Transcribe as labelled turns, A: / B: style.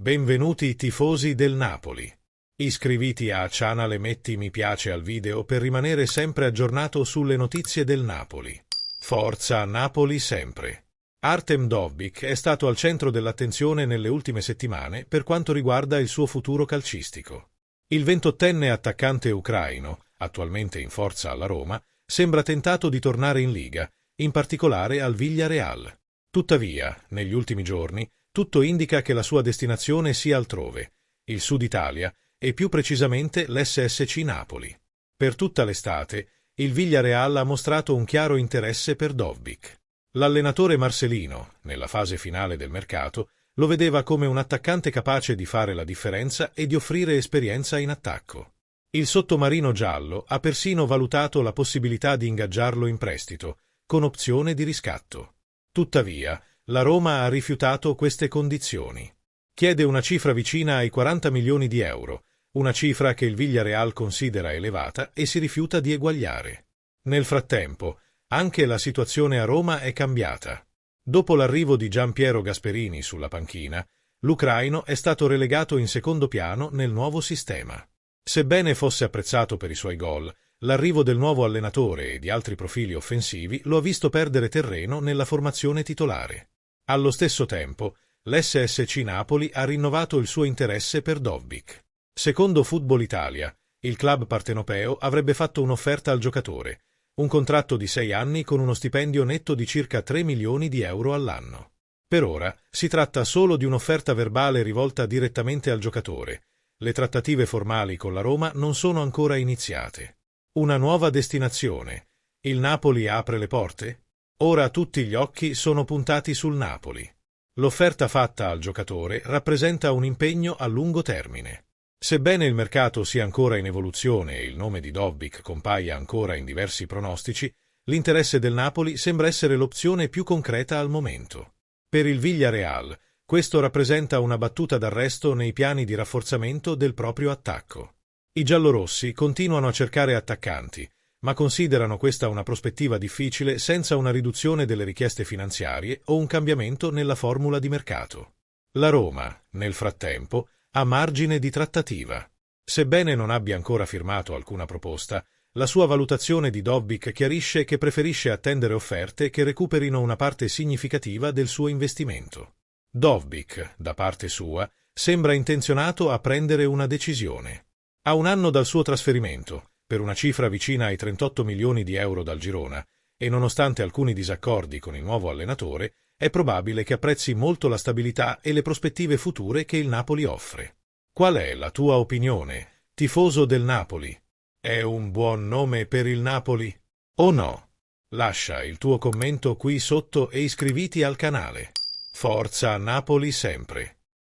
A: Benvenuti tifosi del Napoli. Iscriviti a channel e metti mi piace al video per rimanere sempre aggiornato sulle notizie del Napoli. Forza Napoli sempre! Artem Dovbyk è stato al centro dell'attenzione nelle ultime settimane per quanto riguarda il suo futuro calcistico. Il 28enne attaccante ucraino, attualmente in forza alla Roma, sembra tentato di tornare in Liga, in particolare al Villarreal. Tuttavia, negli ultimi giorni, tutto indica che la sua destinazione sia altrove, il Sud Italia e più precisamente l'SSC Napoli. Per tutta l'estate, il Villarreal ha mostrato un chiaro interesse per Dovbyk. L'allenatore marselino, nella fase finale del mercato, lo vedeva come un attaccante capace di fare la differenza e di offrire esperienza in attacco. Il sottomarino giallo ha persino valutato la possibilità di ingaggiarlo in prestito, con opzione di riscatto. Tuttavia, la Roma ha rifiutato queste condizioni. Chiede una cifra vicina ai 40 milioni di euro, una cifra che il Villarreal considera elevata e si rifiuta di eguagliare. Nel frattempo, anche la situazione a Roma è cambiata. Dopo l'arrivo di Gianpiero Gasperini sulla panchina, l'ucraino è stato relegato in secondo piano nel nuovo sistema. Sebbene fosse apprezzato per i suoi gol, l'arrivo del nuovo allenatore e di altri profili offensivi lo ha visto perdere terreno nella formazione titolare. Allo stesso tempo, l'SSC Napoli ha rinnovato il suo interesse per Dovbyk. Secondo Football Italia, il club partenopeo avrebbe fatto un'offerta al giocatore, un contratto di 6 anni con uno stipendio netto di circa 3 milioni di euro all'anno. Per ora si tratta solo di un'offerta verbale rivolta direttamente al giocatore. Le trattative formali con la Roma non sono ancora iniziate. Una nuova destinazione. Il Napoli apre le porte? Ora tutti gli occhi sono puntati sul Napoli. L'offerta fatta al giocatore rappresenta un impegno a lungo termine. Sebbene il mercato sia ancora in evoluzione e il nome di Dovbyk compaia ancora in diversi pronostici, l'interesse del Napoli sembra essere l'opzione più concreta al momento. Per il Villarreal, questo rappresenta una battuta d'arresto nei piani di rafforzamento del proprio attacco. I giallorossi continuano a cercare attaccanti, ma considerano questa una prospettiva difficile senza una riduzione delle richieste finanziarie o un cambiamento nella formula di mercato. La Roma, nel frattempo, ha margine di trattativa. Sebbene non abbia ancora firmato alcuna proposta, la sua valutazione di Dovbyk chiarisce che preferisce attendere offerte che recuperino una parte significativa del suo investimento. Dovbyk, da parte sua, sembra intenzionato a prendere una decisione. A un anno dal suo trasferimento, per una cifra vicina ai 38 milioni di euro dal Girona, e nonostante alcuni disaccordi con il nuovo allenatore, è probabile che apprezzi molto la stabilità e le prospettive future che il Napoli offre. Qual è la tua opinione, tifoso del Napoli? È un buon nome per il Napoli? O no? Lascia il tuo commento qui sotto e iscriviti al canale. Forza Napoli sempre!